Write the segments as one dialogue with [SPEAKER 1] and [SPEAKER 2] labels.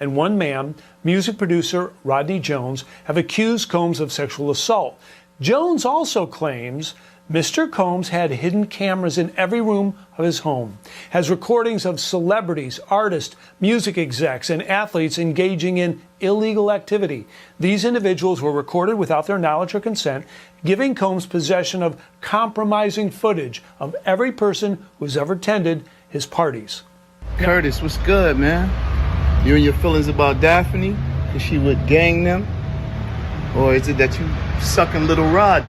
[SPEAKER 1] and one man, music producer Rodney Jones, have accused Combs of sexual assault. Jones also claims Mr. Combs had hidden cameras in every room of his home, has recordings of celebrities, artists, music execs, and athletes engaging in illegal activity. These individuals were recorded without their knowledge or consent, giving Combs possession of compromising footage of every person who's ever attended his parties.
[SPEAKER 2] Curtis, what's good, man? You and your feelings about Daphne? Is she would gang them? Or is it that you sucking little Rod?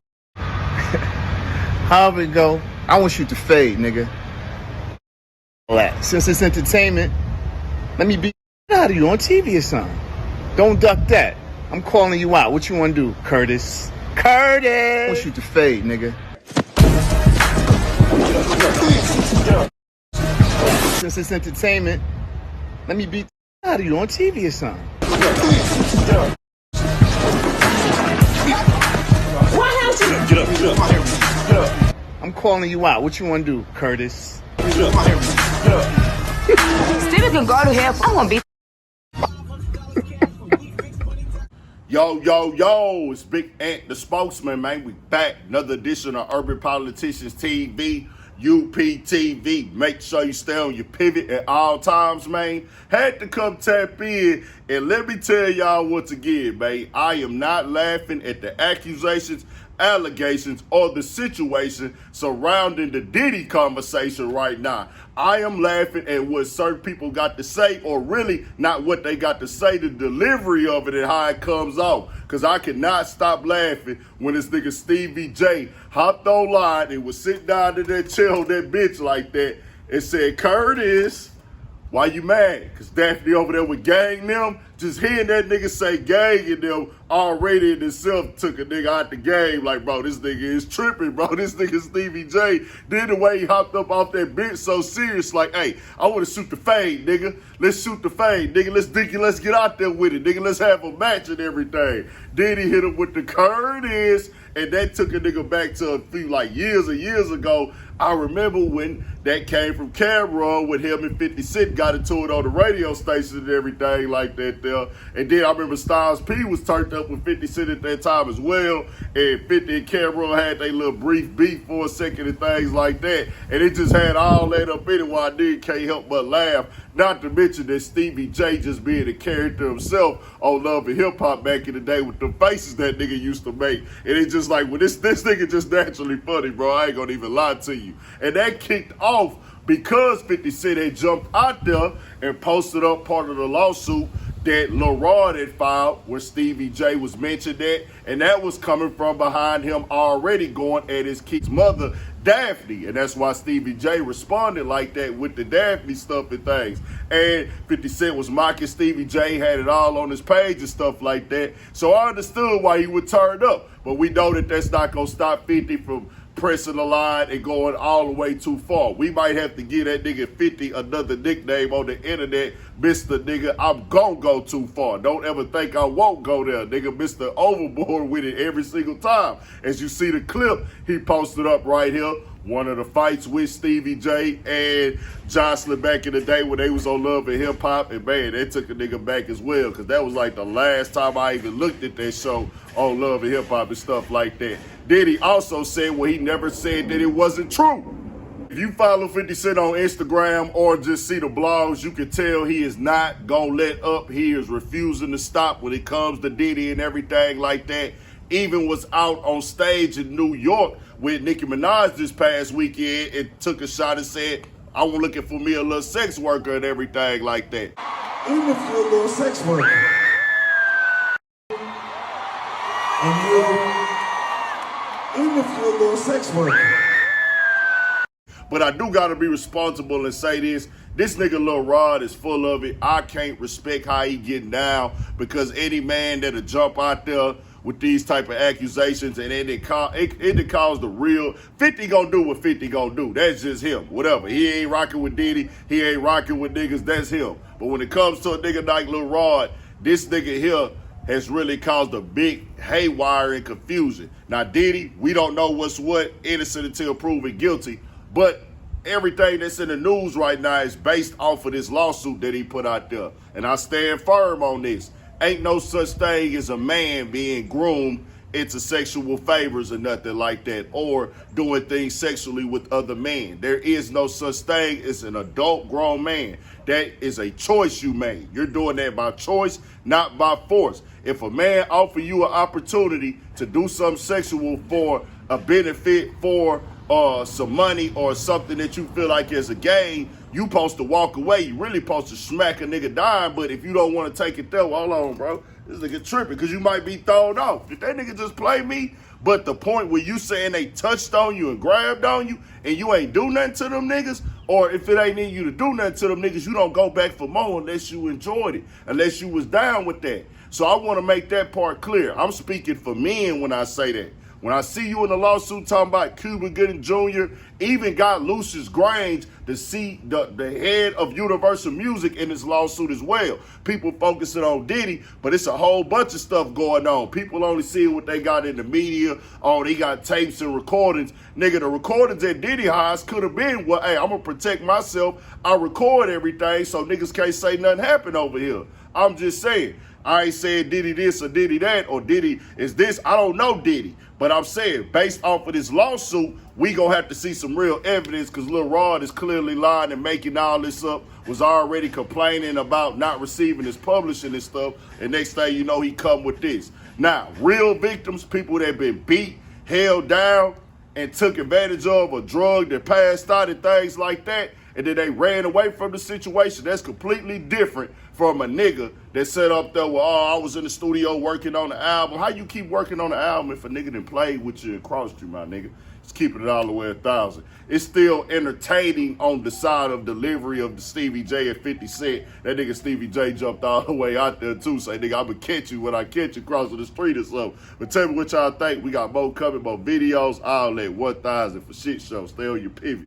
[SPEAKER 2] However it go, I want you to fade, nigga. Since it's entertainment, let me be out of you on TV or something. Don't duck that. I'm calling you out. What you want to do, Curtis? Curtis! I want you to fade, nigga. Since it's entertainment, let me be out of you on TV or something. Get up. I'm calling you out. What you want to do, Curtis? Stevie
[SPEAKER 3] can go to hell. I want to be.
[SPEAKER 4] Yo, it's Big Ant, the spokesman, man. We back. Another edition of Urban Politicians TV, UPTV. Make sure you stay on your pivot at all times, man. Had to come tap in, and let me tell y'all once again, man, I am not laughing at the accusations, allegations, or the situation surrounding the Diddy conversation right now. I am laughing at what certain people got to say, or really not what they got to say, the delivery of it and how it comes off. Because I cannot stop laughing when this nigga Stevie J hopped online and was sitting down in that chair on that bitch like that and said, Curtis, why you mad? Because Daphne over there with gang them. Just hearing that nigga say gang and them already in itself took a nigga out the game. Like, bro, this nigga is tripping, bro. This nigga Stevie J. Then the way he hopped up off that bitch so serious, like, hey, I want to shoot the fade, nigga. Let's shoot the fade, nigga. Let's get out there with it, nigga. Let's have a match and everything. Then he hit him with the Curtis, and that took a nigga back to a few, like, years and years ago. I remember when that came from Cameron with him and 50 Cent got into it on the radio station and everything like that there. And then I remember Styles P was turned up with 50 Cent at that time as well. And 50 and Cameron had their little brief beef for a second and things like that. And it just had all that up in it while I can't help but laugh. Not to mention that Stevie J just being a character himself on Love and Hip Hop back in the day with the faces that nigga used to make. And it's just like, well, this nigga just naturally funny, bro. I ain't gonna even lie to you. And that kicked off because 50 Cent had jumped out there and posted up part of the lawsuit that Lil Rod had filed where Stevie J was mentioned at, and that was coming from behind him already going at his kid's mother, Daphne. And that's why Stevie J responded like that with the Daphne stuff and things. And 50 Cent was mocking Stevie J, had it all on his page and stuff like that. So I understood why he would turn up. But we know that that's not going to stop 50 from pressing the line and going all the way too far. We might have to give that nigga 50 another nickname on the internet. Mr. Nigga, I'm gon' go too far. Don't ever think I won't go there. Nigga, Mr. Overboard with it every single time. As you see the clip, he posted up right here. One of the fights with Stevie J and Jocelyn back in the day when they was on Love and Hip Hop. And man, they took a nigga back as well. Because that was like the last time I even looked at that show on Love and Hip Hop and stuff like that. Diddy also said, well, he never said that it wasn't true. If you follow 50 Cent on Instagram or just see the blogs, you can tell he is not gonna let up. He is refusing to stop when it comes to Diddy and everything like that. Even was out on stage in New York with Nicki Minaj this past weekend and took a shot and said, I was looking for me a little sex worker and everything like that.
[SPEAKER 5] Even if you're a little sex worker, even if you're a little sex worker.
[SPEAKER 4] But I do gotta be responsible and say this. This nigga Lil Rod is full of it. I can't respect how he getting down because any man that'll jump out there with these type of accusations and it cause the real 50 gonna do what 50 gonna do. That's just him. Whatever. He ain't rocking with Diddy. He ain't rocking with niggas. That's him. But when it comes to a nigga like Lil Rod, this nigga here has really caused a big haywire and confusion. Now Diddy, we don't know what's what, innocent until proven guilty. But everything that's in the news right now is based off of this lawsuit that he put out there. And I stand firm on this. Ain't no such thing as a man being groomed into sexual favors or nothing like that, or doing things sexually with other men. There is no such thing as an adult grown man. That is a choice you made. You're doing that by choice, not by force. If a man offer you an opportunity to do something sexual for a benefit, for some money or something that you feel like is a gain, you supposed to walk away. You really supposed to smack a nigga dime. But if you don't want to take it there, well, hold on, bro. This nigga tripping, because you might be thrown off. Did that nigga just play me? But the point where you saying they touched on you and grabbed on you and you ain't do nothing to them niggas, or if it ain't in you to do nothing to them niggas, you don't go back for more unless you enjoyed it, unless you was down with that. So I want to make that part clear. I'm speaking for men when I say that. When I see you in the lawsuit talking about Cuba Gooding Jr., even got Lucius Grange, the head of Universal Music, in this lawsuit as well. People focusing on Diddy, but it's a whole bunch of stuff going on. People only see what they got in the media. Oh, they got tapes and recordings. Nigga, the recordings at Diddy House could have been, well, hey, I'm going to protect myself. I record everything so niggas can't say nothing happened over here. I'm just saying. I ain't saying Diddy this or Diddy that or Diddy is this. I don't know Diddy. But I'm saying, based off of this lawsuit, we gonna have to see some real evidence, because Lil Rod is clearly lying and making all this up, was already complaining about not receiving his publishing and stuff, and next thing you know, he come with this. Now, real victims, people that been beat, held down, and took advantage of or drugged and passed out and things like that, and then they ran away from the situation. That's completely different from a nigga that sat up there with, oh, I was in the studio working on the album. How you keep working on the album if a nigga done played with you and crossed you, my nigga? Just keeping it all the way 1,000. It's still entertaining on the side of delivery of the Stevie J at 50 Cent. That nigga Stevie J jumped all the way out there too. Say, nigga, I'm gonna catch you when I catch you crossing the street or something. But tell me what y'all think. We got more coming, more videos, all that 1,000 for shit show. Stay on your pivot.